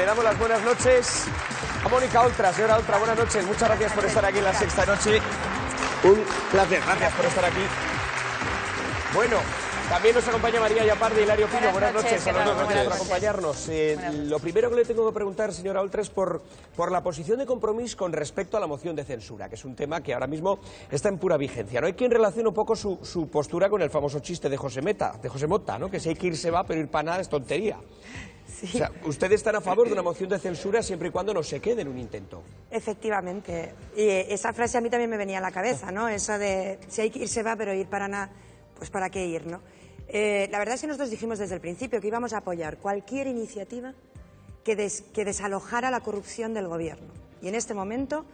damos las buenas noches a Mónica Oltra. Señora Oltra, buenas noches. Muchas gracias por estar aquí en La Sexta Noche. Un placer. Gracias por estar aquí. Bueno, también nos acompaña María Llaparde y Hilario Pino. Buenas noches. A los dos, gracias por acompañarnos. Lo primero que le tengo que preguntar, señora Oltra, es por la posición de Compromís con respecto a la moción de censura, que es un tema que ahora mismo está en pura vigencia. No hay quien relacione un poco su postura con el famoso chiste de José Mota, ¿no? Que si hay que ir se va, pero ir para nada es tontería. Sí. O sea, ¿ustedes están a favor de una moción de censura siempre y cuando no se quede en un intento? Efectivamente. Y esa frase a mí también me venía a la cabeza, ¿no? Eso de si hay que ir se va, pero ir para nada, pues para qué ir, ¿no? La verdad es que nosotros dijimos desde el principio que íbamos a apoyar cualquier iniciativa que desalojara la corrupción del gobierno. Y en este momento,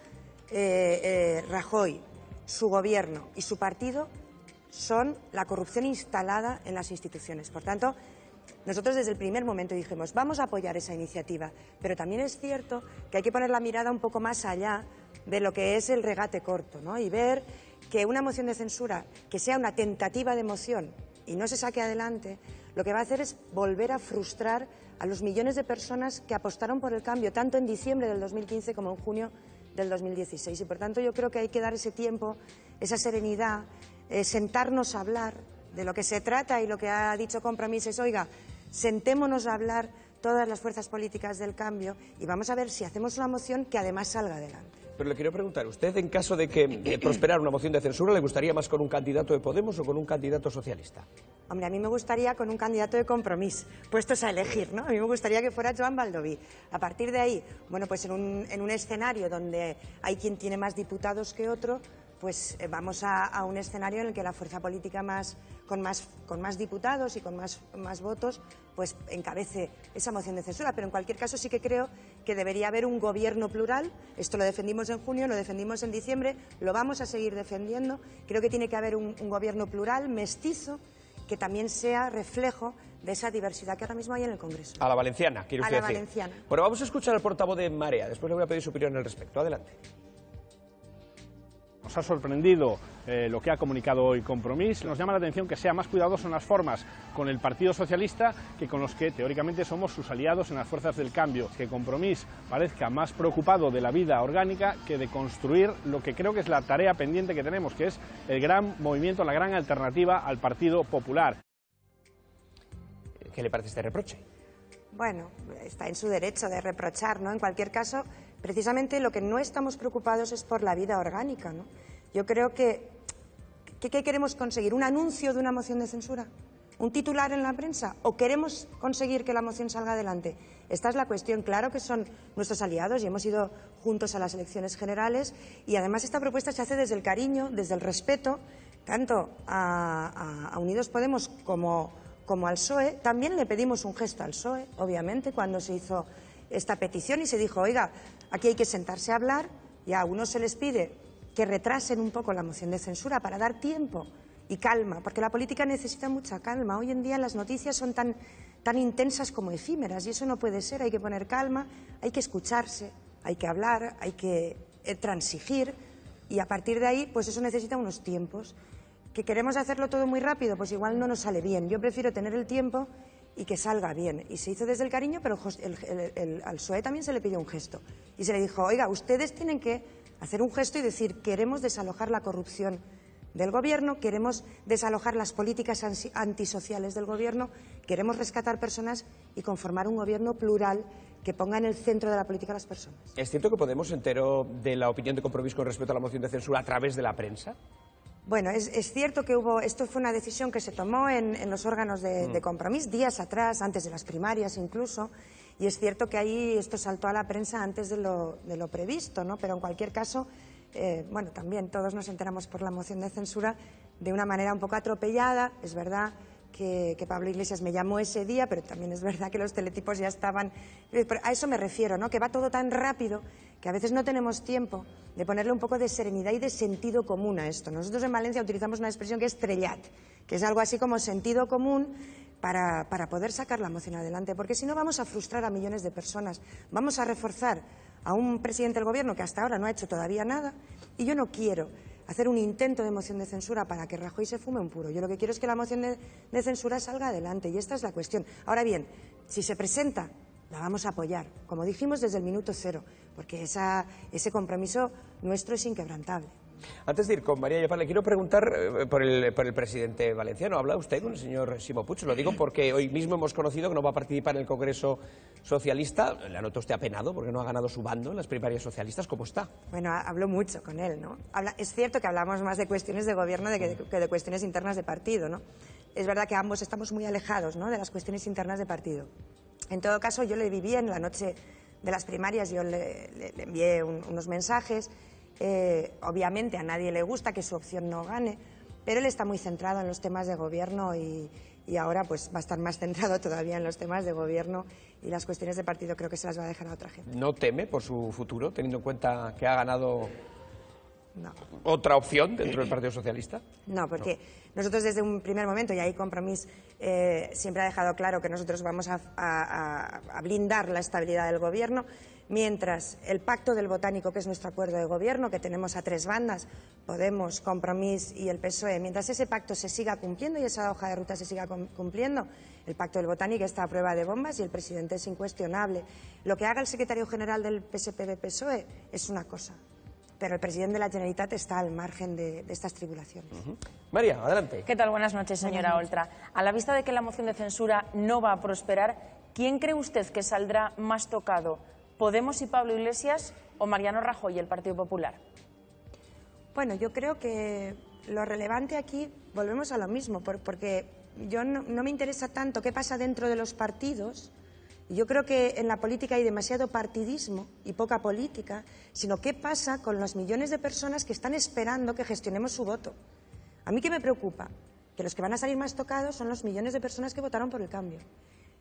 Rajoy, su gobierno y su partido son la corrupción instalada en las instituciones. Por tanto, nosotros desde el primer momento dijimos, vamos a apoyar esa iniciativa, pero también es cierto que hay que poner la mirada un poco más allá de lo que es el regate corto, ¿no? Y ver que una moción de censura que sea una tentativa de moción y no se saque adelante, lo que va a hacer es volver a frustrar a los millones de personas que apostaron por el cambio, tanto en diciembre del 2015 como en junio del 2016. Y por tanto yo creo que hay que dar ese tiempo, esa serenidad, sentarnos a hablar de lo que se trata, y lo que ha dicho Compromís es, oiga, sentémonos a hablar todas las fuerzas políticas del cambio y vamos a ver si hacemos una moción que además salga adelante. Pero le quiero preguntar, ¿usted en caso de que prosperara una moción de censura, le gustaría más con un candidato de Podemos o con un candidato socialista? Hombre, a mí me gustaría con un candidato de Compromís, puestos a elegir, ¿no? A mí me gustaría que fuera Joan Baldoví. A partir de ahí, bueno, pues en un escenario donde hay quien tiene más diputados que otro, pues vamos a un escenario en el que la fuerza política con más diputados y con más votos, pues encabece esa moción de censura. Pero en cualquier caso sí que creo que debería haber un gobierno plural. Esto lo defendimos en junio, lo defendimos en diciembre, lo vamos a seguir defendiendo. Creo que tiene que haber un gobierno plural, mestizo, que también sea reflejo de esa diversidad que ahora mismo hay en el Congreso. A la valenciana, quiere usted decir. A la valenciana. Bueno, vamos a escuchar al portavoz de Marea, después le voy a pedir su opinión al respecto. Adelante. Nos ha sorprendido lo que ha comunicado hoy Compromís. Nos llama la atención que sea más cuidadoso en las formas con el Partido Socialista que con los que teóricamente somos sus aliados en las fuerzas del cambio. Que Compromís parezca más preocupado de la vida orgánica que de construir lo que creo que es la tarea pendiente que tenemos, que es el gran movimiento, la gran alternativa al Partido Popular. ¿Qué le parece este reproche? Bueno, está en su derecho de reprochar, ¿no? En cualquier caso, precisamente lo que no estamos preocupados es por la vida orgánica, ¿no? Yo creo que ¿qué queremos conseguir? ¿Un anuncio de una moción de censura? ¿Un titular en la prensa? ¿O queremos conseguir que la moción salga adelante? Esta es la cuestión. Claro que son nuestros aliados y hemos ido juntos a las elecciones generales, y además esta propuesta se hace desde el cariño, desde el respeto, tanto a Unidos Podemos como al PSOE. También le pedimos un gesto al PSOE, obviamente, cuando se hizo esta petición y se dijo, oiga, aquí hay que sentarse a hablar, y a unos se les pide que retrasen un poco la moción de censura para dar tiempo y calma, porque la política necesita mucha calma. Hoy en día las noticias son tan intensas como efímeras, y eso no puede ser. Hay que poner calma, hay que escucharse, hay que hablar, hay que transigir, y a partir de ahí, pues eso necesita unos tiempos. ¿Que queremos hacerlo todo muy rápido? Pues igual no nos sale bien. Yo prefiero tener el tiempo y que salga bien. Y se hizo desde el cariño, pero al PSOE también se le pidió un gesto. Y se le dijo, oiga, ustedes tienen que hacer un gesto y decir, queremos desalojar la corrupción del gobierno, queremos desalojar las políticas antisociales del gobierno, queremos rescatar personas y conformar un gobierno plural que ponga en el centro de la política a las personas. ¿Es cierto que Podemos se enteró de la opinión de Compromís con respecto a la moción de censura a través de la prensa? Bueno, es cierto que esto fue una decisión que se tomó en los órganos de Compromís días atrás, antes de las primarias incluso, y es cierto que ahí esto saltó a la prensa antes de lo previsto, ¿no? Pero en cualquier caso, bueno, también todos nos enteramos por la moción de censura de una manera un poco atropellada. Es verdad que Pablo Iglesias me llamó ese día, pero también es verdad que los teletipos ya estaban. A eso me refiero, ¿no? Que va todo tan rápido que a veces no tenemos tiempo de ponerle un poco de serenidad y de sentido común a esto. Nosotros en Valencia utilizamos una expresión que es trellat, que es algo así como sentido común para poder sacar la moción adelante, porque si no vamos a frustrar a millones de personas, vamos a reforzar a un presidente del gobierno que hasta ahora no ha hecho todavía nada, y yo no quiero hacer un intento de moción de censura para que Rajoy se fume un puro. Yo lo que quiero es que la moción de censura salga adelante, y esta es la cuestión. Ahora bien, si se presenta la vamos a apoyar, como dijimos desde el minuto cero, porque ese compromiso nuestro es inquebrantable. Antes de ir con María Ayapar, le quiero preguntar por el presidente valenciano. ¿Habla usted con el señor Ximo Puig? Lo digo porque hoy mismo hemos conocido que no va a participar en el Congreso Socialista. ¿Le nota usted apenado porque no ha ganado su bando en las primarias socialistas? ¿Cómo está? Bueno, hablo mucho con él, ¿no? Es cierto que hablamos más de cuestiones de gobierno que de cuestiones internas de partido, ¿no? Es verdad que ambos estamos muy alejados, ¿no?, de las cuestiones internas de partido. En todo caso, yo le viví en la noche de las primarias, yo le envié unos mensajes. Obviamente a nadie le gusta que su opción no gane, pero él está muy centrado en los temas de gobierno y ahora pues va a estar más centrado todavía en los temas de gobierno, y las cuestiones de partido creo que se las va a dejar a otra gente. ¿No teme por su futuro, teniendo en cuenta que ha ganado No. otra opción dentro del Partido Socialista? No, porque nosotros desde un primer momento, y ahí Compromís siempre ha dejado claro que nosotros vamos a blindar la estabilidad del gobierno, mientras el Pacto del Botánico, que es nuestro acuerdo de gobierno, que tenemos a tres bandas, Podemos, Compromís y el PSOE, mientras ese pacto se siga cumpliendo y esa hoja de ruta se siga cumpliendo, el Pacto del Botánico está a prueba de bombas y el presidente es incuestionable. Lo que haga el secretario general del PSPB-PSOE es una cosa, pero el presidente de la Generalitat está al margen de estas tribulaciones. María, adelante. ¿Qué tal? Buenas noches, señora Oltra. A la vista de que la moción de censura no va a prosperar, ¿quién cree usted que saldrá más tocado? ¿Podemos y Pablo Iglesias o Mariano Rajoy y el Partido Popular? Bueno, yo creo que lo relevante aquí, volvemos a lo mismo, porque yo no me interesa tanto qué pasa dentro de los partidos. Yo creo que en la política hay demasiado partidismo y poca política, sino qué pasa con los millones de personas que están esperando que gestionemos su voto. A mí, ¿qué me preocupa? Que los que van a salir más tocados son los millones de personas que votaron por el cambio,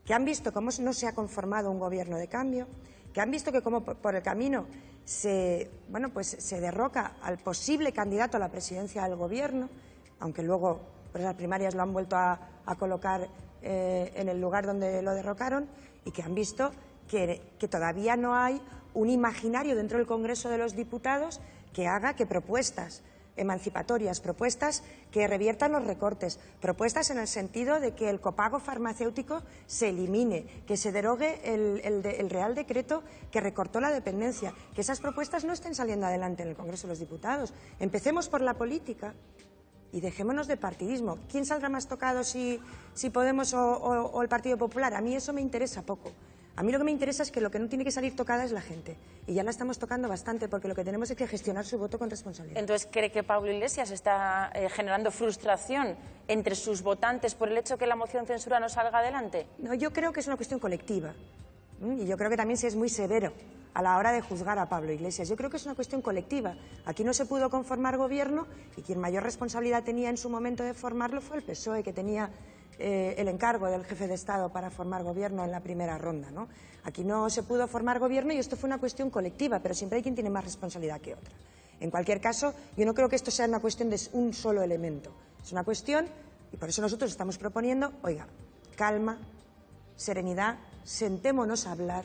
que han visto cómo no se ha conformado un gobierno de cambio, que han visto que como por el camino se derroca al posible candidato a la presidencia del gobierno, aunque luego pues las primarias lo han vuelto a colocar en el lugar donde lo derrocaron, y que han visto que todavía no hay un imaginario dentro del Congreso de los Diputados que haga que propuestas emancipatorias, propuestas que reviertan los recortes, propuestas en el sentido de que el copago farmacéutico se elimine, que se derogue el Real Decreto que recortó la dependencia, que esas propuestas no estén saliendo adelante en el Congreso de los Diputados. Empecemos por la política y dejémonos de partidismo. ¿Quién saldrá más tocado, si Podemos o el Partido Popular? A mí eso me interesa poco. A mí lo que me interesa es que lo que no tiene que salir tocada es la gente. Y ya la estamos tocando bastante, porque lo que tenemos es que gestionar su voto con responsabilidad. Entonces, ¿cree que Pablo Iglesias está generando frustración entre sus votantes por el hecho de que la moción de censura no salga adelante? No, yo creo que es una cuestión colectiva. Y yo creo que también se es muy severo a la hora de juzgar a Pablo Iglesias. Yo creo que es una cuestión colectiva. Aquí no se pudo conformar gobierno y quien mayor responsabilidad tenía en su momento de formarlo fue el PSOE, que tenía el encargo del jefe de Estado para formar gobierno en la primera ronda, ¿no? Aquí no se pudo formar gobierno y esto fue una cuestión colectiva, pero siempre hay quien tiene más responsabilidad que otra. En cualquier caso, yo no creo que esto sea una cuestión de un solo elemento. Es una cuestión, y por eso nosotros estamos proponiendo, oiga, calma, serenidad, sentémonos a hablar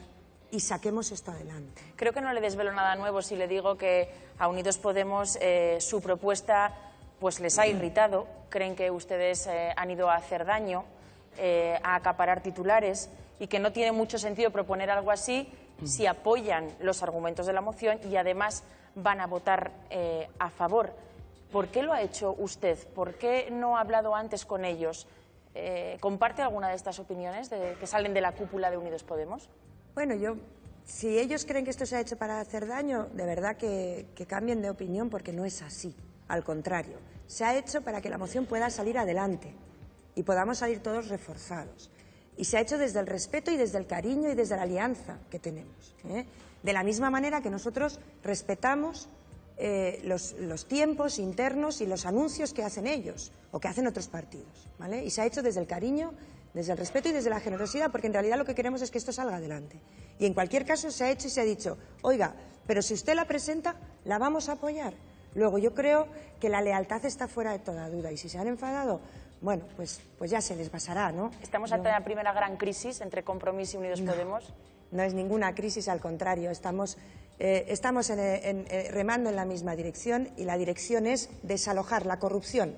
y saquemos esto adelante. Creo que no le desvelo nada nuevo si le digo que a Unidos Podemos su propuesta pues les ha irritado. Creen que ustedes han ido a hacer daño, a acaparar titulares, y que no tiene mucho sentido proponer algo así si apoyan los argumentos de la moción y además van a votar a favor. ¿Por qué lo ha hecho usted? ¿Por qué no ha hablado antes con ellos? ¿Comparte alguna de estas opiniones que salen de la cúpula de Unidos Podemos? Bueno, si ellos creen que esto se ha hecho para hacer daño, de verdad que cambien de opinión, porque no es así. Al contrario, se ha hecho para que la moción pueda salir adelante y podamos salir todos reforzados. Y se ha hecho desde el respeto y desde el cariño y desde la alianza que tenemos, ¿eh? De la misma manera que nosotros respetamos los tiempos internos y los anuncios que hacen ellos o que hacen otros partidos, ¿vale? Y se ha hecho desde el cariño, desde el respeto y desde la generosidad, porque en realidad lo que queremos es que esto salga adelante. Y en cualquier caso se ha hecho y se ha dicho, oiga, pero si usted la presenta, la vamos a apoyar. Luego, yo creo que la lealtad está fuera de toda duda, y si se han enfadado, bueno, pues ya se les pasará, ¿no? ¿Estamos ante la primera gran crisis entre Compromís y Unidos Podemos? No es ninguna crisis, al contrario, estamos remando en la misma dirección, y la dirección es desalojar la corrupción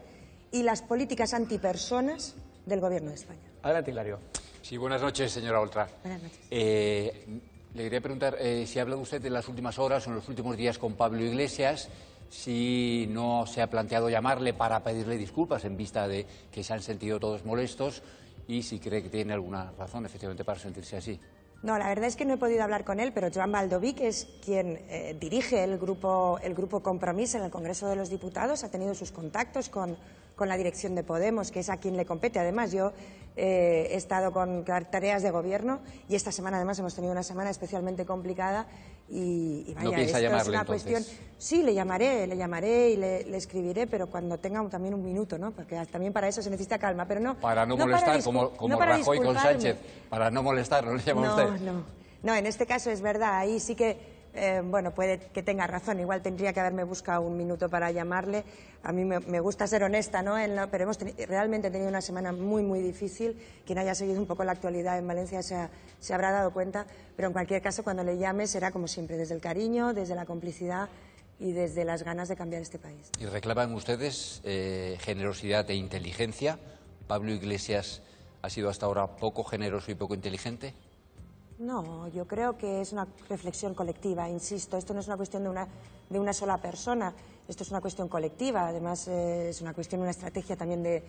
y las políticas antipersonas del Gobierno de España. Adelante, Hilario. Sí, buenas noches, señora Oltra. Buenas noches. Le quería preguntar si ha hablado usted en las últimas horas o en los últimos días con Pablo Iglesias, si no se ha planteado llamarle para pedirle disculpas en vista de que se han sentido todos molestos y si cree que tiene alguna razón efectivamente para sentirse así. No, la verdad es que no he podido hablar con él, pero Joan Baldoví, que es quien dirige el grupo Compromís en el Congreso de los Diputados, ha tenido sus contactos con la dirección de Podemos, que es a quien le compete. Además, yo he estado con tareas de gobierno y esta semana además hemos tenido una semana especialmente complicada y vaya, ¿No piensa esto llamarle, es una entonces? cuestión. Sí, le llamaré y le escribiré, pero cuando tenga también un minuto, ¿no? Porque también para eso se necesita calma, pero no Para no molestar, como no para Rajoy con disculparme. Sánchez, para no molestar, ¿no le llama No, usted? no, en este caso es verdad, ahí sí que, bueno, puede que tenga razón, igual tendría que haberme buscado un minuto para llamarle. A mí me gusta ser honesta, ¿no? Pero hemos realmente tenido una semana muy difícil. Quien haya seguido un poco la actualidad en Valencia se habrá dado cuenta, pero en cualquier caso, cuando le llame será como siempre, desde el cariño, desde la complicidad y desde las ganas de cambiar este país. ¿Y reclaman ustedes generosidad e inteligencia? ¿Pablo Iglesias ha sido hasta ahora poco generoso y poco inteligente? No, yo creo que es una reflexión colectiva, insisto, esto no es una cuestión de una sola persona, esto es una cuestión colectiva, además es una cuestión, una estrategia también de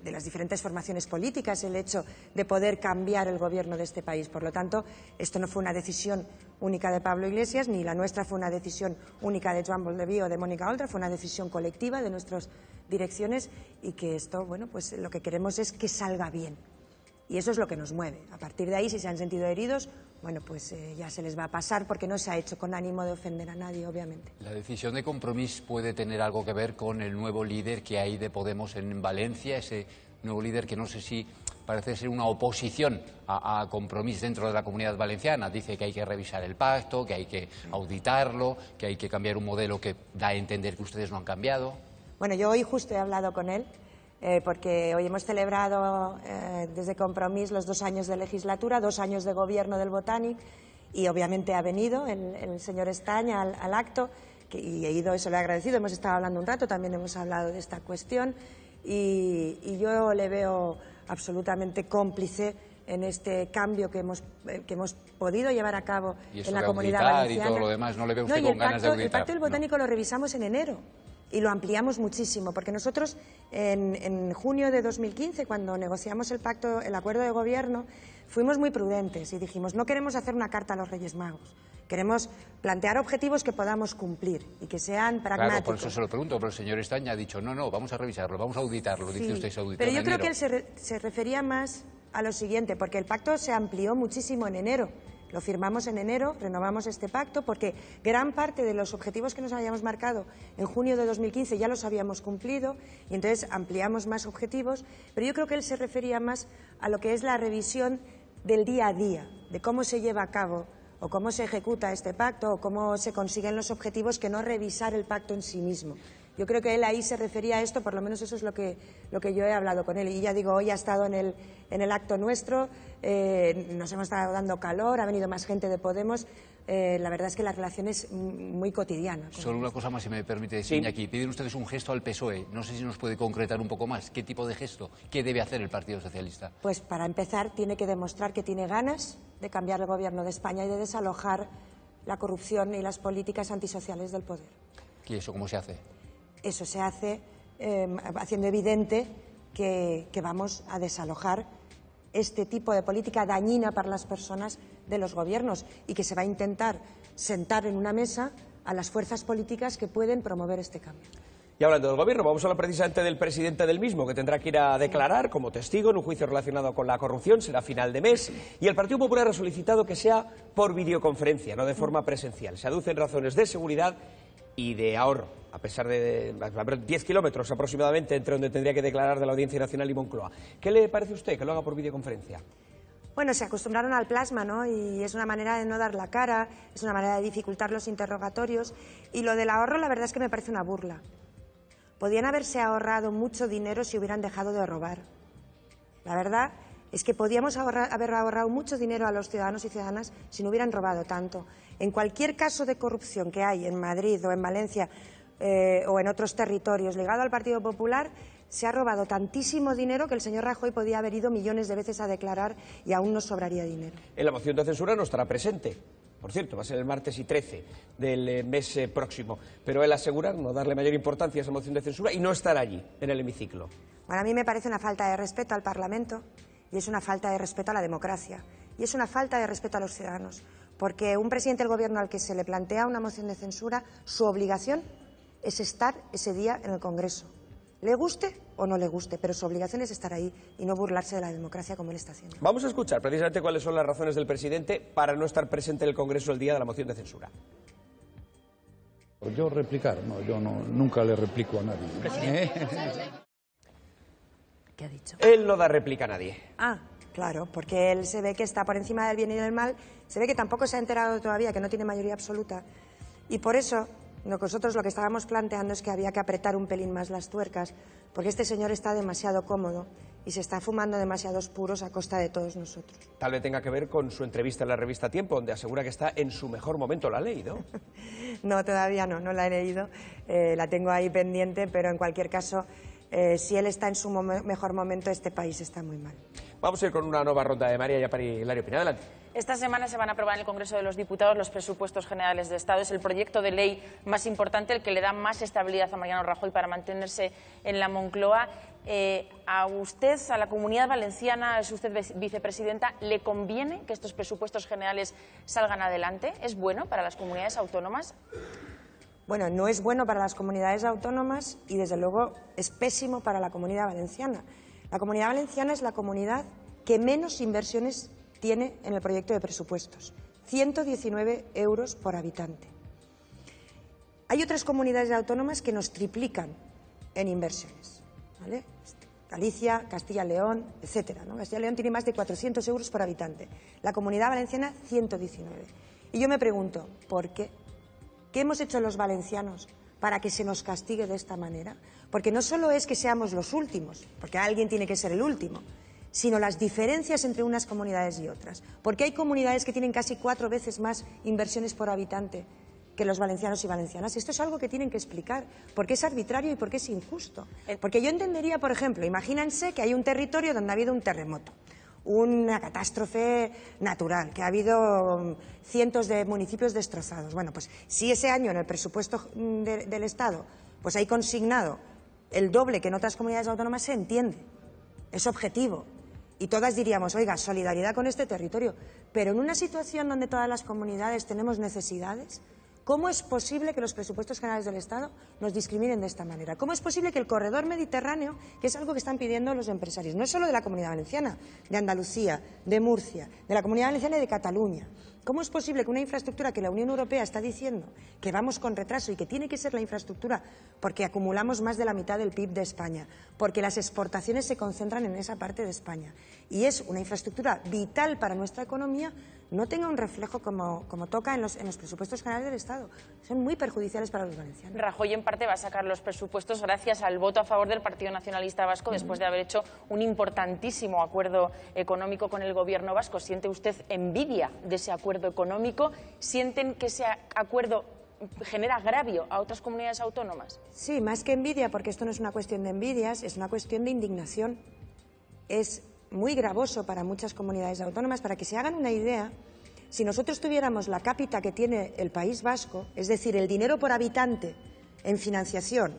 las diferentes formaciones políticas, el hecho de poder cambiar el gobierno de este país. Por lo tanto, esto no fue una decisión única de Pablo Iglesias, ni la nuestra fue una decisión única de Joan Baldoví o de Mónica Oltra, fue una decisión colectiva de nuestras direcciones y que esto, bueno, pues lo que queremos es que salga bien. Y eso es lo que nos mueve. A partir de ahí, si se han sentido heridos, bueno, pues ya se les va a pasar porque no se ha hecho con ánimo de ofender a nadie, obviamente. ¿La decisión de Compromís puede tener algo que ver con el nuevo líder que hay de Podemos en Valencia? Ese nuevo líder que no sé si parece ser una oposición a Compromís dentro de la Comunidad Valenciana. Dice que hay que revisar el pacto, que hay que auditarlo, que hay que cambiar un modelo que da a entender que ustedes no han cambiado. Bueno, yo hoy justo he hablado con él. Porque hoy hemos celebrado desde Compromís los 2 años de legislatura, 2 años de gobierno del Botànic y obviamente ha venido el señor Estaña al acto y he ido, eso le he agradecido, hemos estado hablando un rato, también hemos hablado de esta cuestión y yo le veo absolutamente cómplice en este cambio que hemos podido llevar a cabo en la Comunidad Valenciana. Y todo lo demás, ¿no le ve usted con ganas de auditar? El pacto del Botánico lo revisamos en enero. Y lo ampliamos muchísimo, porque nosotros en junio de 2015, cuando negociamos el acuerdo de gobierno, fuimos muy prudentes y dijimos, no queremos hacer una carta a los Reyes Magos, queremos plantear objetivos que podamos cumplir y que sean pragmáticos. Claro, por eso se lo pregunto, pero el señor Estaña ha dicho, no, vamos a revisarlo, vamos a auditarlo, Sí, dice usted, se auditó pero yo en creo enero. que él se refería más a lo siguiente, porque el pacto se amplió muchísimo en enero. Lo firmamos en enero, renovamos este pacto, porque gran parte de los objetivos que nos habíamos marcado en junio de 2015 ya los habíamos cumplido y entonces ampliamos más objetivos, pero yo creo que él se refería más a lo que es la revisión del día a día, de cómo se lleva a cabo o cómo se ejecuta este pacto o cómo se consiguen los objetivos, que no revisar el pacto en sí mismo. Yo creo que él ahí se refería a esto, por lo menos eso es lo que yo he hablado con él. Y ya digo, hoy ha estado en el acto nuestro, nos hemos estado dando calor, ha venido más gente de Podemos. La verdad es que la relación es muy cotidiana. Solo una cosa más, si me permite decir, Iñaki. Piden ustedes un gesto al PSOE. No sé si nos puede concretar un poco más. ¿Qué tipo de gesto? ¿Qué debe hacer el Partido Socialista? Pues para empezar tiene que demostrar que tiene ganas de cambiar el gobierno de España y de desalojar la corrupción y las políticas antisociales del poder. ¿Y eso cómo se hace? Eso se hace haciendo evidente que vamos a desalojar este tipo de política dañina para las personas de los gobiernos y que se va a intentar sentar en una mesa a las fuerzas políticas que pueden promover este cambio. Y hablando del gobierno, vamos a hablar precisamente del presidente del mismo, que tendrá que ir a declarar como testigo en un juicio relacionado con la corrupción, será a final de mes, y el Partido Popular ha solicitado que sea por videoconferencia, no de forma presencial. Se aducen razones de seguridad y de ahorro, a pesar de 10 kilómetros aproximadamente entre donde tendría que declarar de la Audiencia Nacional y Moncloa. ¿Qué le parece a usted que lo haga por videoconferencia? Bueno, se acostumbraron al plasma, ¿no? Y es una manera de no dar la cara, es una manera de dificultar los interrogatorios. Y lo del ahorro, la verdad es que me parece una burla. Podían haberse ahorrado mucho dinero si hubieran dejado de robar. La verdad es que podíamos haber ahorrado mucho dinero a los ciudadanos y ciudadanas si no hubieran robado tanto. En cualquier caso de corrupción que hay en Madrid o en Valencia o en otros territorios ligado al Partido Popular, se ha robado tantísimo dinero que el señor Rajoy podía haber ido millones de veces a declarar y aún nos sobraría dinero. En la moción de censura no estará presente. Por cierto, va a ser el martes y 13 del mes próximo. Pero él asegura no darle mayor importancia a esa moción de censura y no estar allí, en el hemiciclo. Bueno, a mí me parece una falta de respeto al Parlamento y es una falta de respeto a la democracia y es una falta de respeto a los ciudadanos. Porque un presidente del Gobierno al que se le plantea una moción de censura, su obligación es estar ese día en el Congreso. Le guste o no le guste, pero su obligación es estar ahí y no burlarse de la democracia como él está haciendo. Vamos a escuchar precisamente cuáles son las razones del presidente para no estar presente en el Congreso el día de la moción de censura. Yo replicar, no, yo nunca le replico a nadie. ¿Qué ha dicho? Él no da réplica a nadie. Ah, claro, porque él se ve que está por encima del bien y del mal, se ve que tampoco se ha enterado todavía, que no tiene mayoría absoluta, y por eso nosotros lo que estábamos planteando es que había que apretar un pelín más las tuercas, porque este señor está demasiado cómodo y se está fumando demasiados puros a costa de todos nosotros. Tal vez tenga que ver con su entrevista en la revista Tiempo, donde asegura que está en su mejor momento. ¿La ha leído? No, todavía no la he leído, la tengo ahí pendiente, pero en cualquier caso, si él está en su mejor momento, este país está muy mal. Vamos a ir con una nueva ronda de María Yapar y Hilario Pina. Adelante. Esta semana se van a aprobar en el Congreso de los Diputados los presupuestos generales de Estado. Es el proyecto de ley más importante, el que le da más estabilidad a Mariano Rajoy para mantenerse en la Moncloa. A usted, a la Comunidad Valenciana, es usted vicepresidenta, ¿le conviene que estos presupuestos generales salgan adelante? ¿Es bueno para las comunidades autónomas? Bueno, no es bueno para las comunidades autónomas y, desde luego, es pésimo para la Comunidad Valenciana. La Comunidad Valenciana es la comunidad que menos inversiones tiene en el proyecto de presupuestos, 119 euros por habitante. Hay otras comunidades autónomas que nos triplican en inversiones, ¿vale? Galicia, Castilla-León, etcétera, ¿no? Castilla-León tiene más de 400 euros por habitante, la Comunidad Valenciana 119. Y yo me pregunto, ¿por qué? ¿Qué hemos hecho los valencianos para que se nos castigue de esta manera? Porque no solo es que seamos los últimos, porque alguien tiene que ser el último, sino las diferencias entre unas comunidades y otras. Porque hay comunidades que tienen casi 4 veces más inversiones por habitante que los valencianos y valencianas. Esto es algo que tienen que explicar, porque es arbitrario y porque es injusto. Porque yo entendería, por ejemplo, imagínense que hay un territorio donde ha habido un terremoto, una catástrofe natural, que ha habido cientos de municipios destrozados. Bueno, pues si ese año en el presupuesto del Estado pues hay consignado el doble que en otras comunidades autónomas, se entiende, es objetivo. Y todas diríamos, oiga, solidaridad con este territorio. Pero en una situación donde todas las comunidades tenemos necesidades, ¿cómo es posible que los presupuestos generales del Estado nos discriminen de esta manera? ¿Cómo es posible que el corredor mediterráneo, que es algo que están pidiendo los empresarios, no solo de la Comunidad Valenciana, de Andalucía, de Murcia, de la Comunidad Valenciana y de Cataluña, cómo es posible que una infraestructura que la Unión Europea está diciendo que vamos con retraso y que tiene que ser la infraestructura porque acumulamos más de la mitad del PIB de España, porque las exportaciones se concentran en esa parte de España y es una infraestructura vital para nuestra economía, no tenga un reflejo como toca en los presupuestos generales del Estado? Son muy perjudiciales para los valencianos. Rajoy en parte va a sacar los presupuestos gracias al voto a favor del Partido Nacionalista Vasco después de haber hecho un importantísimo acuerdo económico con el Gobierno vasco. ¿Siente usted envidia de ese acuerdo económico? ¿Sienten que ese acuerdo genera agravio a otras comunidades autónomas? Sí, más que envidia, porque esto no es una cuestión de envidias, es una cuestión de indignación. Es muy gravoso para muchas comunidades autónomas. Para que se hagan una idea, si nosotros tuviéramos la cápita que tiene el País Vasco, es decir, el dinero por habitante en financiación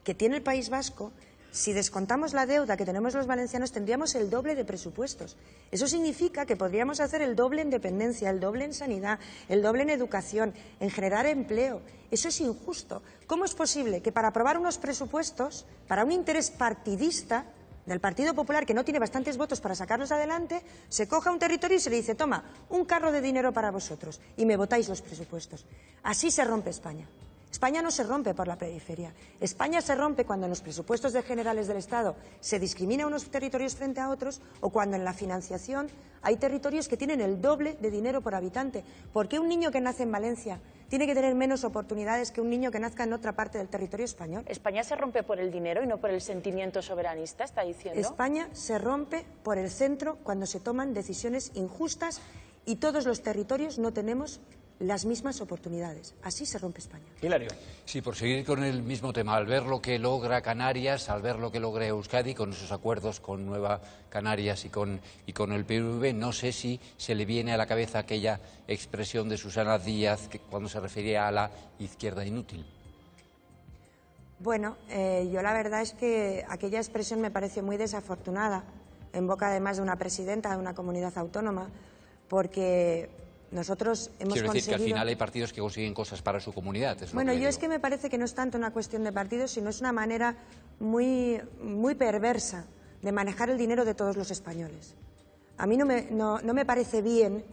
que tiene el País Vasco, si descontamos la deuda que tenemos los valencianos, tendríamos el doble de presupuestos. Eso significa que podríamos hacer el doble en dependencia, el doble en sanidad, el doble en educación, en generar empleo. Eso es injusto. ¿Cómo es posible que para aprobar unos presupuestos, para un interés partidista del Partido Popular, que no tiene bastantes votos para sacarlos adelante, se coja un territorio y se le dice, toma, un carro de dinero para vosotros y me votáis los presupuestos? Así se rompe España. España no se rompe por la periferia. España se rompe cuando en los presupuestos generales del Estado se discrimina a unos territorios frente a otros o cuando en la financiación hay territorios que tienen el doble de dinero por habitante. ¿Por qué un niño que nace en Valencia tiene que tener menos oportunidades que un niño que nazca en otra parte del territorio español? ¿España se rompe por el dinero y no por el sentimiento soberanista, está diciendo? España se rompe por el centro cuando se toman decisiones injustas y todos los territorios no tenemos las mismas oportunidades. Así se rompe España. Hilario. Sí, por seguir con el mismo tema, al ver lo que logra Canarias, al ver lo que logra Euskadi con esos acuerdos con Nueva Canarias y con el PNV, no sé si se le viene a la cabeza aquella expresión de Susana Díaz cuando se refería a la izquierda inútil. Bueno, yo la verdad es que aquella expresión me parece muy desafortunada, en boca además de una presidenta de una comunidad autónoma, porque nosotros hemos Quiero decir conseguido... que al final hay partidos que consiguen cosas para su comunidad. Bueno, yo es que me parece que no es tanto una cuestión de partidos, sino es una manera muy perversa de manejar el dinero de todos los españoles. A mí no me parece bien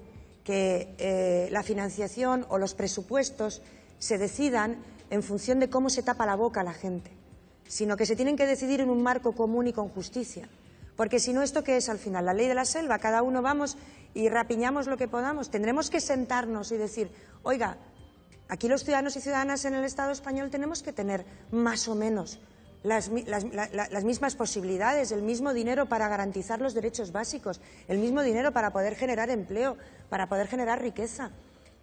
que la financiación o los presupuestos se decidan en función de cómo se tapa la boca a la gente, sino que se tienen que decidir en un marco común y con justicia. Porque si no, ¿esto qué es al final? La ley de la selva, cada uno vamos y rapiñamos lo que podamos. Tendremos que sentarnos y decir, oiga, aquí los ciudadanos y ciudadanas en el Estado español tenemos que tener más o menos las mismas posibilidades, el mismo dinero para garantizar los derechos básicos, el mismo dinero para poder generar empleo, para poder generar riqueza.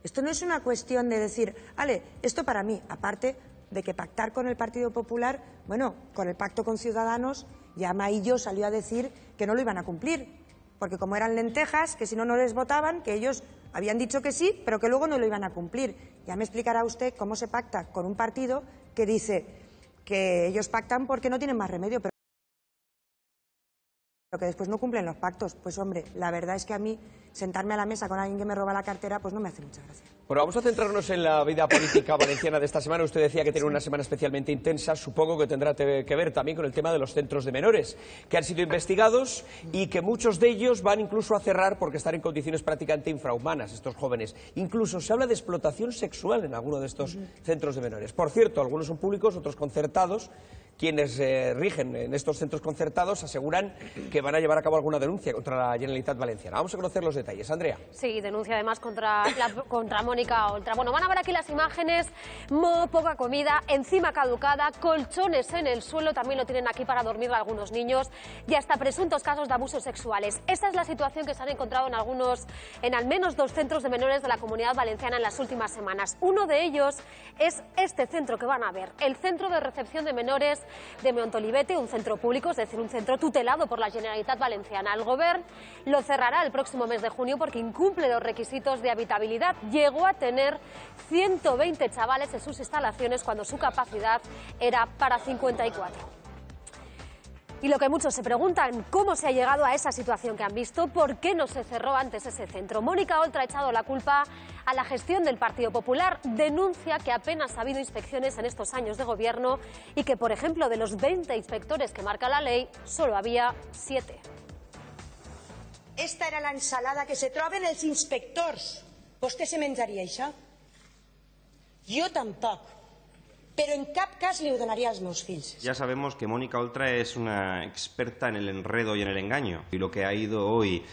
Esto no es una cuestión de decir, vale, esto para mí, aparte de que pactar con el Partido Popular, bueno, con el pacto con Ciudadanos, ya Maillo salió a decir que no lo iban a cumplir, porque como eran lentejas, que si no, no les votaban, que ellos habían dicho que sí, pero que luego no lo iban a cumplir. Ya me explicará usted cómo se pacta con un partido que dice que ellos pactan porque no tienen más remedio, pero que después no cumplen los pactos. Pues hombre, la verdad es que a mí sentarme a la mesa con alguien que me roba la cartera, pues no me hace mucha gracia. Bueno, vamos a centrarnos en la vida política valenciana de esta semana. Usted decía que tiene una semana especialmente intensa. Supongo que tendrá que ver también con el tema de los centros de menores, que han sido investigados y que muchos de ellos van incluso a cerrar porque están en condiciones prácticamente infrahumanas, estos jóvenes. Incluso se habla de explotación sexual en alguno de estos centros de menores. Por cierto, algunos son públicos, otros concertados. Quienes rigen en estos centros concertados aseguran que van a llevar a cabo alguna denuncia contra la Generalitat Valenciana. Vamos a conocer los detalles. Andrea. Sí, denuncia además contra Mónica Oltra. Bueno, van a ver aquí las imágenes, poca comida, encima caducada, colchones en el suelo, también lo tienen aquí para dormir algunos niños, y hasta presuntos casos de abusos sexuales. Esta es la situación que se han encontrado en al menos 2 centros de menores de la Comunidad Valenciana en las últimas semanas. Uno de ellos es este centro que van a ver, el Centro de Recepción de Menores de Montolivete, un centro público, es decir, un centro tutelado por la Generalitat Valenciana. El Govern lo cerrará el próximo mes de junio porque incumple los requisitos de habitabilidad. Llegó a tener 120 chavales en sus instalaciones cuando su capacidad era para 54. Y lo que muchos se preguntan, ¿cómo se ha llegado a esa situación que han visto? ¿Por qué no se cerró antes ese centro? Mónica Oltra ha echado la culpa a la gestión del Partido Popular. Denuncia que apenas ha habido inspecciones en estos años de gobierno y que, por ejemplo, de los 20 inspectores que marca la ley, solo había 7. Esta era la ensalada que se troben els inspectors. Vostè se menjaria això? Jo tampoc. Pero en cap cas li ho donaria als meus fills. Ya sabemos que Mónica Oltra es una experta en el enredo y en el engaño. Y lo que ha ido hoy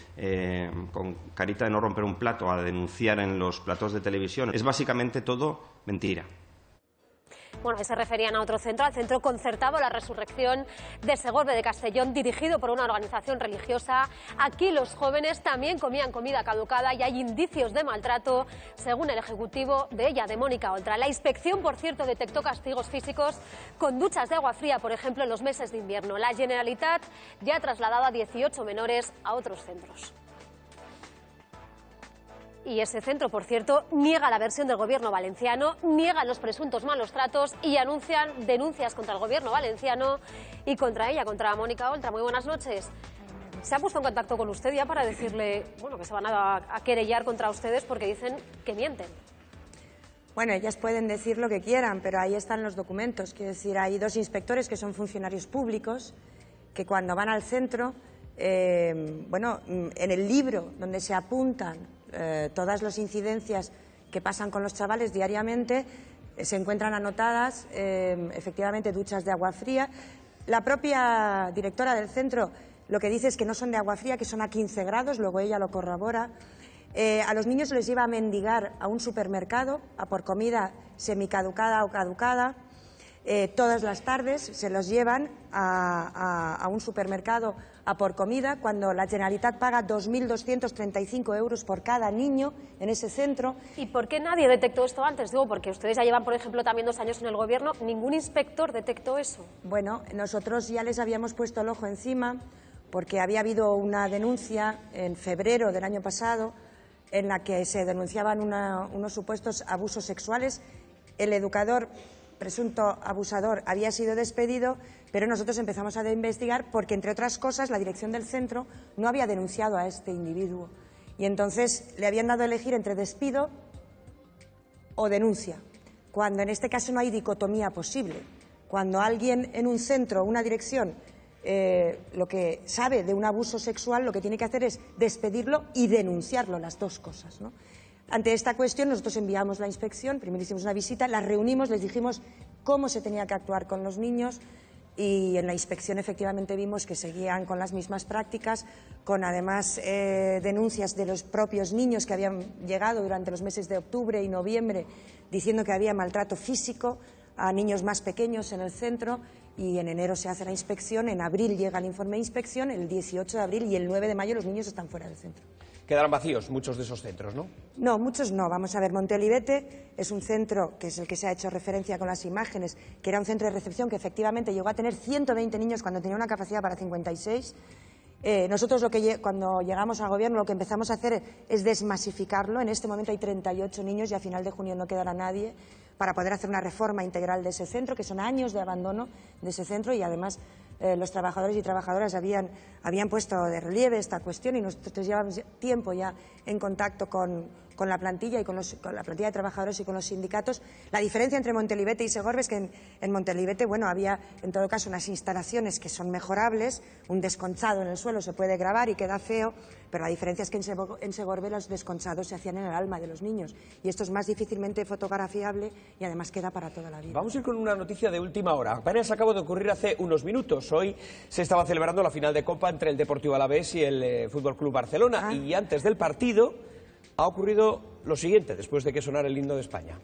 con carita de no romper un plato a denunciar en los platos de televisión es básicamente todo mentira. Bueno, ahí se referían a otro centro, al centro concertado La Resurrección de Segorbe de Castellón, dirigido por una organización religiosa. Aquí los jóvenes también comían comida caducada y hay indicios de maltrato, según el ejecutivo de Mónica Oltra. La inspección, por cierto, detectó castigos físicos con duchas de agua fría, por ejemplo, en los meses de invierno. La Generalitat ya ha trasladado a 18 menores a otros centros. Y ese centro, por cierto, niega la versión del gobierno valenciano, niega los presuntos malos tratos y anuncian denuncias contra el gobierno valenciano y contra ella, contra Mónica Oltra. Muy buenas noches. ¿Se ha puesto en contacto con usted ya para decirle, bueno, que se van a querellar contra ustedes porque dicen que mienten? Bueno, ellas pueden decir lo que quieran, pero ahí están los documentos. Quiero decir, hay 2 inspectores que son funcionarios públicos que cuando van al centro, bueno, en el libro donde se apuntan todas las incidencias que pasan con los chavales diariamente, se encuentran anotadas efectivamente duchas de agua fría. La propia directora del centro lo que dice es que no son de agua fría, que son a 15 grados, luego ella lo corrobora. A los niños se les lleva a mendigar a un supermercado, a por comida semicaducada o caducada. Todas las tardes se los llevan a un supermercado a por comida, cuando la Generalitat paga 2.235 euros por cada niño en ese centro. ¿Y por qué nadie detectó esto antes? Digo, porque ustedes ya llevan, por ejemplo, también 2 años en el gobierno, ningún inspector detectó eso. Bueno, nosotros ya les habíamos puesto el ojo encima porque había habido una denuncia en febrero del año pasado en la que se denunciaban unos supuestos abusos sexuales. El educador, presunto abusador, había sido despedido, pero nosotros empezamos a investigar porque, entre otras cosas, la dirección del centro no había denunciado a este individuo. Y entonces le habían dado a elegir entre despido o denuncia, cuando en este caso no hay dicotomía posible. Cuando alguien en un centro, una dirección, lo que sabe de un abuso sexual, lo que tiene que hacer es despedirlo y denunciarlo, las dos cosas, ¿no? Ante esta cuestión nosotros enviamos la inspección, primero hicimos una visita, las reunimos, les dijimos cómo se tenía que actuar con los niños y en la inspección efectivamente vimos que seguían con las mismas prácticas, con además denuncias de los propios niños que habían llegado durante los meses de octubre y noviembre diciendo que había maltrato físico a niños más pequeños en el centro, y en enero se hace la inspección, en abril llega el informe de inspección, el 18 de abril y el 9 de mayo los niños están fuera del centro. Quedaron vacíos muchos de esos centros, ¿no? No, muchos no. Vamos a ver, Monteolivete es un centro que es el que se ha hecho referencia con las imágenes, que era un centro de recepción que efectivamente llegó a tener 120 niños cuando tenía una capacidad para 56. Nosotros cuando llegamos al gobierno lo que empezamos a hacer es desmasificarlo. En este momento hay 38 niños y a final de junio no quedará nadie para poder hacer una reforma integral de ese centro, que son años de abandono de ese centro, y además los trabajadores y trabajadoras habían puesto de relieve esta cuestión y nosotros llevamos tiempo ya en contacto con la plantilla y con la plantilla de trabajadores y con los sindicatos. La diferencia entre Monteolivete y Segorbe es que en Monteolivete, bueno, había en todo caso unas instalaciones que son mejorables, un desconchado en el suelo se puede grabar y queda feo, pero la diferencia es que en Segorbe los desconchados se hacían en el alma de los niños y esto es más difícilmente fotografiable y además queda para toda la vida. Vamos a ir con una noticia de última hora. Apenas acaba de ocurrir hace unos minutos. Hoy se estaba celebrando la final de Copa entre el Deportivo Alavés y el Fútbol Club Barcelona y antes del partido ha ocurrido lo siguiente, después de que sonara el himno de España.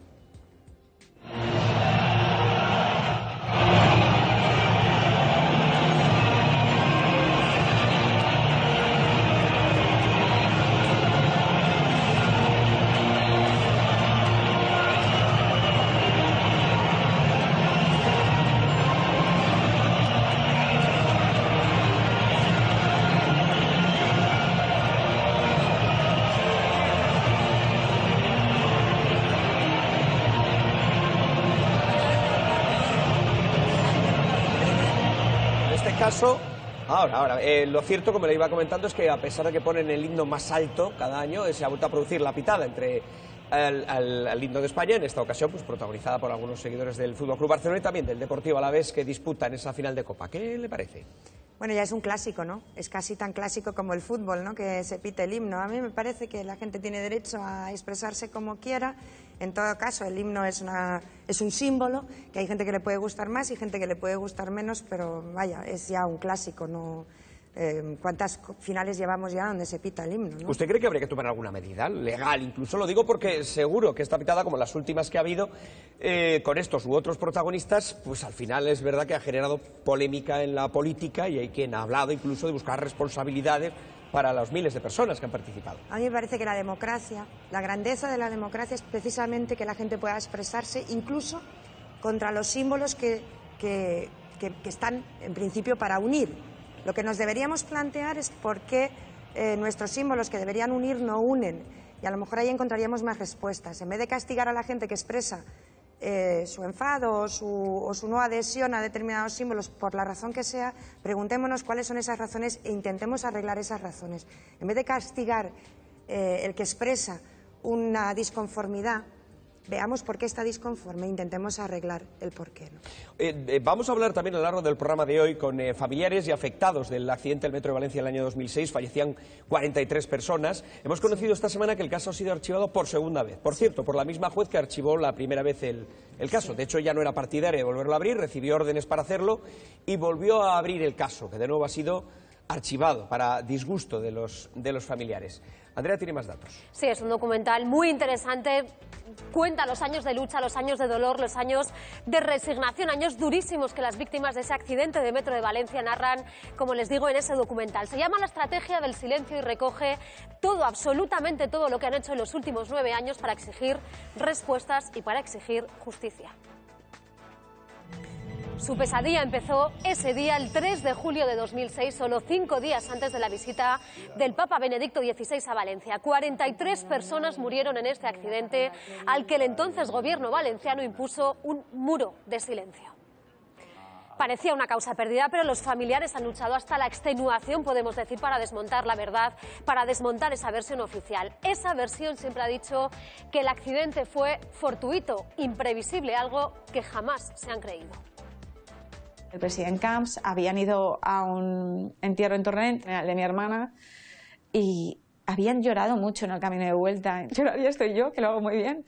Lo cierto, como le iba comentando, es que a pesar de que ponen el himno más alto cada año, se ha vuelto a producir la pitada entre el himno de España, en esta ocasión pues protagonizada por algunos seguidores del Fútbol Club Barcelona y también del Deportivo Alavés, que disputan esa final de Copa. ¿Qué le parece? Bueno, ya es un clásico, ¿no? Es casi tan clásico como el fútbol, ¿no? Que se pite el himno. A mí me parece que la gente tiene derecho a expresarse como quiera. En todo caso, el himno es un símbolo, que hay gente que le puede gustar más y gente que le puede gustar menos, pero vaya, es ya un clásico, ¿no? ¿Cuántas finales llevamos ya donde se pita el himno, ¿no? ¿Usted cree que habría que tomar alguna medida legal? Incluso lo digo porque seguro que esta pitada, como las últimas que ha habido, con estos u otros protagonistas, pues al final es verdad que ha generado polémica en la política y hay quien ha hablado incluso de buscar responsabilidades para los miles de personas que han participado. A mí me parece que la democracia, la grandeza de la democracia es precisamente que la gente pueda expresarse incluso contra los símbolos que están en principio para unir. Lo que nos deberíamos plantear es por qué nuestros símbolos que deberían unir no unen, y a lo mejor ahí encontraríamos más respuestas. En vez de castigar a la gente que expresa su enfado o su no adhesión a determinados símbolos por la razón que sea, preguntémonos cuáles son esas razones e intentemos arreglar esas razones. En vez de castigar el que expresa una disconformidad, veamos por qué está disconforme e intentemos arreglar el porqué, ¿no? Vamos a hablar también a lo largo del programa de hoy con familiares y afectados del accidente del Metro de Valencia en el año 2006. Fallecían 43 personas. Hemos conocido esta semana que el caso ha sido archivado por segunda vez. Por cierto, por la misma juez que archivó la primera vez el caso. De hecho, ya no era partidaria de volverlo a abrir, recibió órdenes para hacerlo y volvió a abrir el caso, que de nuevo ha sido archivado para disgusto de los familiares. Andrea tiene más datos. Sí, es un documental muy interesante. cuenta los años de lucha, los años de dolor, los años de resignación, años durísimos que las víctimas de ese accidente de metro de Valencia narran, como les digo, en ese documental. Se llama La estrategia del silencio y recoge todo, absolutamente todo lo que han hecho en los últimos 9 años para exigir respuestas y para exigir justicia. Su pesadilla empezó ese día, el 3 de julio de 2006, solo 5 días antes de la visita del Papa Benedicto XVI a Valencia. 43 personas murieron en este accidente al que el entonces gobierno valenciano impuso un muro de silencio. Parecía una causa perdida, pero los familiares han luchado hasta la extenuación, podemos decir, para desmontar la verdad, para desmontar esa versión oficial. Esa versión siempre ha dicho que el accidente fue fortuito, imprevisible, algo que jamás se han creído. El presidente Camps habían ido a un entierro en Torrent, de mi hermana, y habían llorado mucho en el camino de vuelta. Lloraría estoy yo, que lo hago muy bien.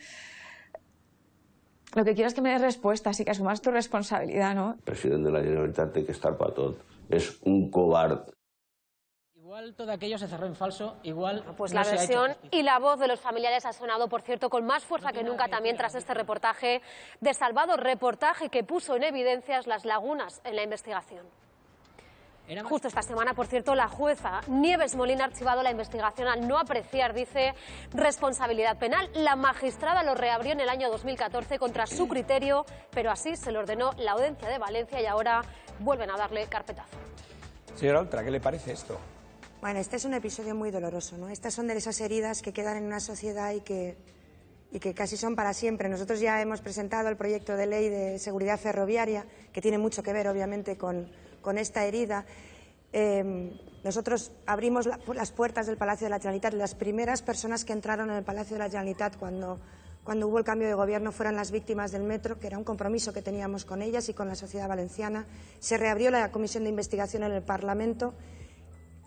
Lo que quiero es que me des respuestas y que asumas tu responsabilidad, ¿no? El presidente de la Generalitat té que estar para tot. És un covard. Igual todo aquello se cerró en falso, igual... Pues no la se ha versión hecho y la voz de los familiares ha sonado, por cierto, con más fuerza que nunca también tras este reportaje de Salvado, reportaje que puso en evidencias las lagunas en la investigación. Justo esta semana, por cierto, la jueza Nieves Molina ha archivado la investigación al no apreciar, dice, responsabilidad penal. La magistrada lo reabrió en el año 2014 contra su criterio, pero así se le ordenó la audiencia de Valencia y ahora vuelven a darle carpetazo. Señora Oltra, ¿qué le parece esto? Bueno, este es un episodio muy doloroso, ¿no? Estas son de esas heridas que quedan en una sociedad y que casi son para siempre. Nosotros ya hemos presentado el proyecto de ley de seguridad ferroviaria, que tiene mucho que ver, obviamente, con esta herida. Nosotros abrimos las puertas del Palacio de la Generalitat. Las primeras personas que entraron en el Palacio de la Generalitat cuando hubo el cambio de gobierno fueron las víctimas del metro, que era un compromiso que teníamos con ellas y con la sociedad valenciana. Se reabrió la comisión de investigación en el Parlamento.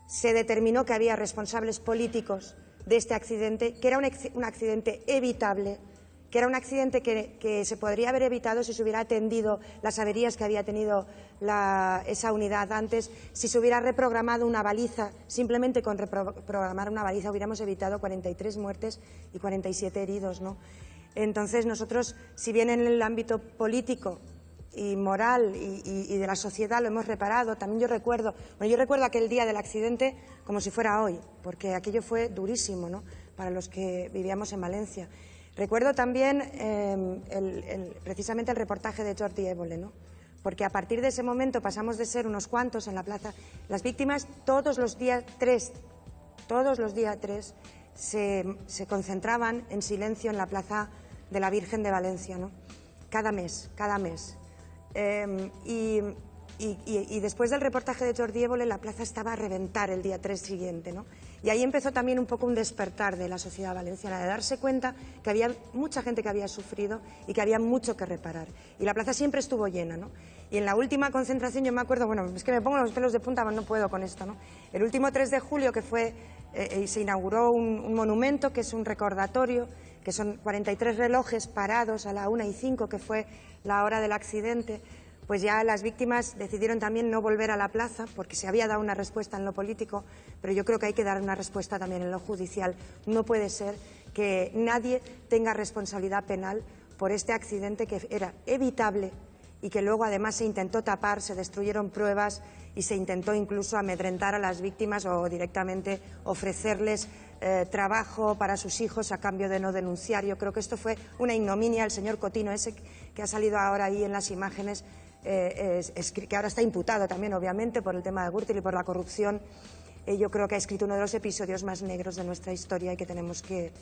Se determinó que había responsables políticos de este accidente, que era un accidente evitable, que era un accidente que se podría haber evitado si se hubiera atendido las averías que había tenido esa unidad antes, si se hubiera reprogramado una baliza. Simplemente con reprogramar una baliza hubiéramos evitado 43 muertes y 47 heridos, ¿no? Entonces nosotros, si bien en el ámbito político y moral y de la sociedad lo hemos reparado, también yo recuerdo aquel día del accidente como si fuera hoy, porque aquello fue durísimo, ¿no?, para los que vivíamos en Valencia. Recuerdo también precisamente el reportaje de Jordi Évole, ¿no?, porque a partir de ese momento pasamos de ser unos cuantos en la plaza. Las víctimas todos los días 3 se concentraban en silencio en la plaza de la Virgen de Valencia, ¿no?, cada mes. Y después del reportaje de Jordi Évole, la plaza estaba a reventar el día 3 siguiente, ¿no? Y ahí empezó también un poco un despertar de la sociedad valenciana, de darse cuenta que había mucha gente que había sufrido y que había mucho que reparar. Y la plaza siempre estuvo llena, ¿no? Y en la última concentración yo me acuerdo, bueno, es que me pongo los pelos de punta, no puedo con esto, ¿no? El último 3 de julio que fue, se inauguró un monumento que es un recordatorio, que son 43 relojes parados a la 1:05, que fue la hora del accidente. Pues ya las víctimas decidieron también no volver a la plaza porque se había dado una respuesta en lo político, pero yo creo que hay que dar una respuesta también en lo judicial. No puede ser que nadie tenga responsabilidad penal por este accidente que era evitable y que luego además se intentó tapar, se destruyeron pruebas y se intentó incluso amedrentar a las víctimas o directamente ofrecerles trabajo para sus hijos a cambio de no denunciar. Yo creo que esto fue una ignominia. El señor Cotino, ese que ha salido ahora ahí en las imágenes, que ahora está imputado también, obviamente, por el tema de Gürtel y por la corrupción, yo creo que ha escrito uno de los episodios más negros de nuestra historia y que tenemos que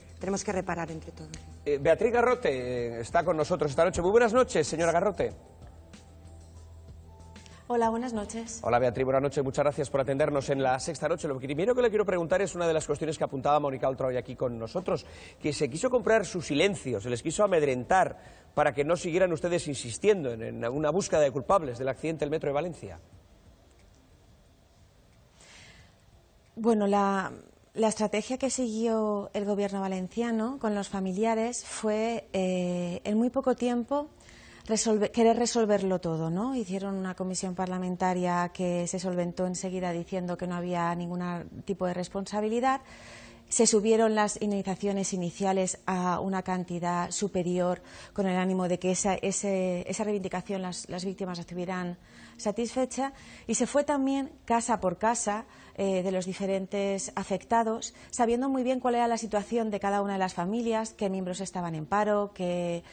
reparar entre todos. Beatriz Garrote está con nosotros esta noche. Muy buenas noches, señora Garrote. Hola, buenas noches. Hola, Beatriz, buenas noches. Muchas gracias por atendernos en La Sexta Noche. Lo primero que le quiero preguntar es una de las cuestiones que apuntaba Mónica Oltra hoy aquí con nosotros, que se quiso comprar su silencio, se les quiso amedrentar para que no siguieran ustedes insistiendo en una búsqueda de culpables del accidente del metro de Valencia. Bueno, la estrategia que siguió el gobierno valenciano con los familiares fue en muy poco tiempo querer resolverlo todo, ¿no? Hicieron una comisión parlamentaria que se solventó enseguida diciendo que no había ningún tipo de responsabilidad. Se subieron las indemnizaciones iniciales a una cantidad superior con el ánimo de que esa reivindicación las víctimas estuvieran satisfechas, y se fue también casa por casa de los diferentes afectados, sabiendo muy bien cuál era la situación de cada una de las familias, qué miembros estaban en paro, qué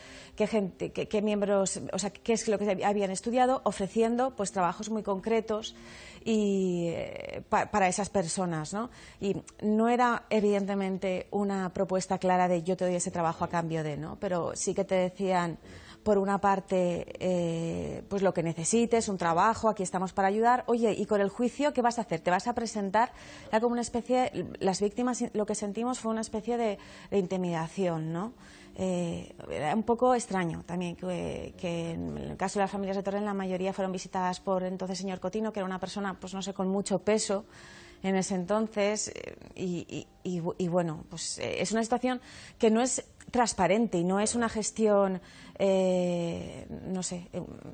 miembros, o sea, qué es lo que habían estudiado, ofreciendo pues trabajos muy concretos y para esas personas, ¿no? Y no era evidentemente una propuesta clara de yo te doy ese trabajo a cambio de, ¿no? Pero sí que te decían, por una parte, pues lo que necesites, un trabajo, aquí estamos para ayudar. Oye, y con el juicio, ¿qué vas a hacer? ¿Te vas a presentar? Era como una especie, las víctimas lo que sentimos fue una especie de intimidación, ¿no? Era un poco extraño también que en el caso de las familias de Torrent la mayoría fueron visitadas por entonces señor Cotino, que era una persona, pues no sé, con mucho peso en ese entonces, y bueno, pues es una situación que no es transparente y no es una gestión, no sé,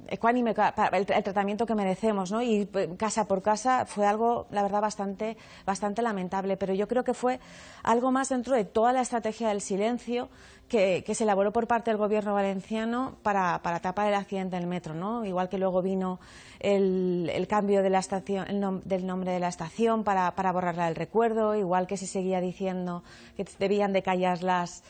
ecuánime para el tratamiento que merecemos, ¿no? Y casa por casa fue algo, la verdad, bastante lamentable, pero yo creo que fue algo más dentro de toda la estrategia del silencio que se elaboró por parte del Gobierno valenciano para tapar el accidente del metro, ¿no? Igual que luego vino el cambio de la estación, del nombre de la estación para borrarla del recuerdo, igual que se seguía diciendo que debían de callar las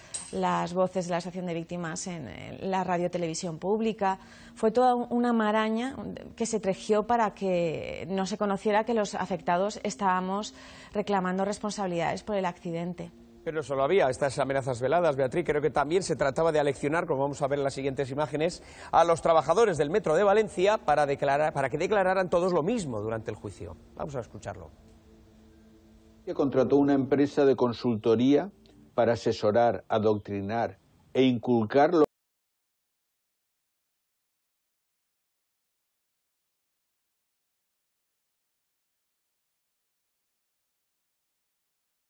voces de la Asociación de Víctimas en la radio televisión pública. Fue toda una maraña que se tejió para que no se conociera que los afectados estábamos reclamando responsabilidades por el accidente. Pero no solo había estas amenazas veladas, Beatriz, creo que también se trataba de aleccionar, como vamos a ver en las siguientes imágenes, a los trabajadores del Metro de Valencia para que declararan todos lo mismo durante el juicio. Vamos a escucharlo. Contrató una empresa de consultoría para asesorar, adoctrinar e inculcar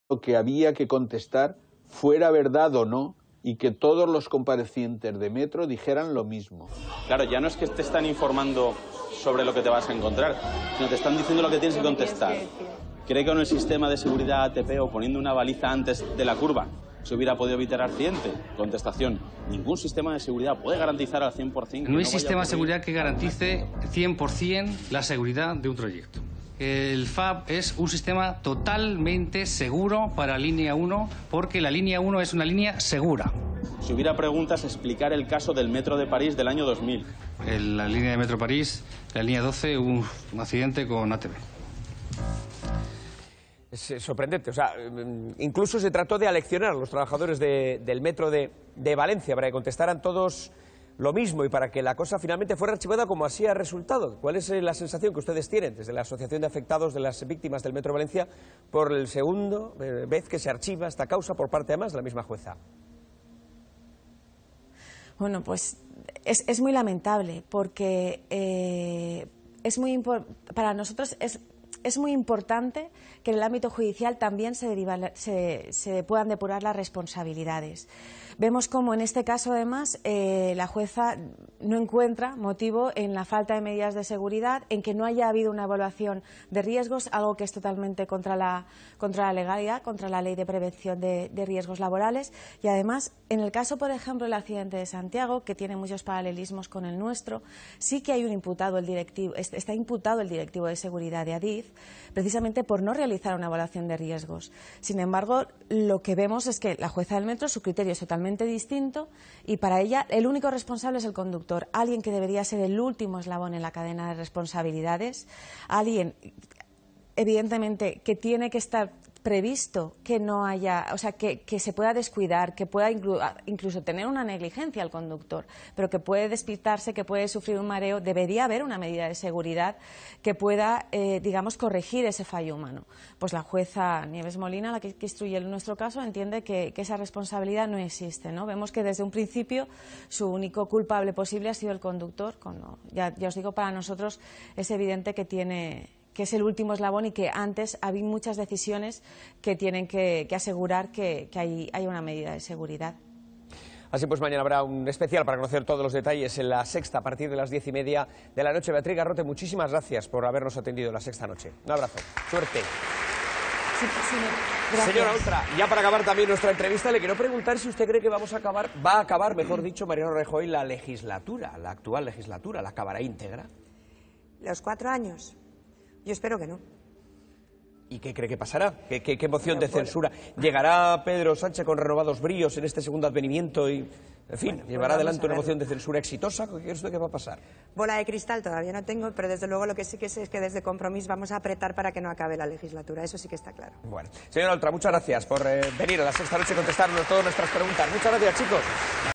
lo que había que contestar, fuera verdad o no, y que todos los comparecientes de Metro dijeran lo mismo. Claro, ya no es que te están informando sobre lo que te vas a encontrar, sino te están diciendo lo que tienes que contestar. ¿Cree que con el sistema de seguridad ATP o poniendo una baliza antes de la curva se hubiera podido evitar accidente? Contestación: ningún sistema de seguridad puede garantizar al 100%. No hay sistema de seguridad que garantice 100% la seguridad de un trayecto. El FAB es un sistema totalmente seguro para línea 1, porque la línea 1 es una línea segura. Si hubiera preguntas, explicar el caso del Metro de París del año 2000. En la línea de Metro París, la línea 12, hubo un accidente con ATP. Es sorprendente, o sea, incluso se trató de aleccionar a los trabajadores del Metro de Valencia para que contestaran todos lo mismo y para que la cosa finalmente fuera archivada como así ha resultado. ¿Cuál es la sensación que ustedes tienen desde la Asociación de Afectados de las Víctimas del Metro de Valencia por el segundo vez que se archiva esta causa por parte además de la misma jueza? Bueno, pues es muy lamentable porque para nosotros es muy importante que en el ámbito judicial también se puedan depurar las responsabilidades. Vemos cómo en este caso, además, la jueza no encuentra motivo en la falta de medidas de seguridad, en que no haya habido una evaluación de riesgos, algo que es totalmente contra la legalidad, contra la Ley de Prevención de Riesgos Laborales. Y además, en el caso, por ejemplo, del accidente de Santiago, que tiene muchos paralelismos con el nuestro, sí que hay un imputado, está imputado el directivo de seguridad de Adif, precisamente por no realizar una evaluación de riesgos. Sin embargo, lo que vemos es que la jueza del Metro, su criterio es totalmente distinto y para ella el único responsable es el conductor, alguien que debería ser el último eslabón en la cadena de responsabilidades, alguien evidentemente que tiene que estar previsto que no haya, o sea, que se pueda descuidar, que pueda incluso tener una negligencia al conductor, pero que puede despistarse, que puede sufrir un mareo. Debería haber una medida de seguridad que pueda, digamos, corregir ese fallo humano. Pues la jueza Nieves Molina, la que instruye en nuestro caso, entiende que esa responsabilidad no existe, ¿no? Vemos que desde un principio su único culpable posible ha sido el conductor. Ya os digo, para nosotros es evidente que es el último eslabón y que antes había muchas decisiones que tienen que asegurar que hay una medida de seguridad. Así pues, mañana habrá un especial para conocer todos los detalles en La Sexta a partir de las 10:30 de la noche. Beatriz Garrote, muchísimas gracias por habernos atendido La Sexta Noche. Un abrazo. Suerte. Sí. Gracias. Señora Oltra, ya para acabar también nuestra entrevista, le quiero preguntar si usted cree que va a acabar, mejor dicho, Mariano Rajoy, la legislatura, la actual legislatura, ¿la acabará íntegra? ¿Los 4 años? Yo espero que no. ¿Y qué cree que pasará? ¿Qué moción de censura? ¿Llegará Pedro Sánchez con renovados bríos en este segundo advenimiento y, en fin, llevará adelante una moción de censura exitosa? ¿Qué es lo que va a pasar? Bola de cristal todavía no tengo, pero desde luego lo que sí que sé es que desde Compromís vamos a apretar para que no acabe la legislatura. Eso sí que está claro. Bueno, señora Oltra, muchas gracias por venir a La Sexta Noche y contestarnos todas nuestras preguntas. Muchas gracias, chicos.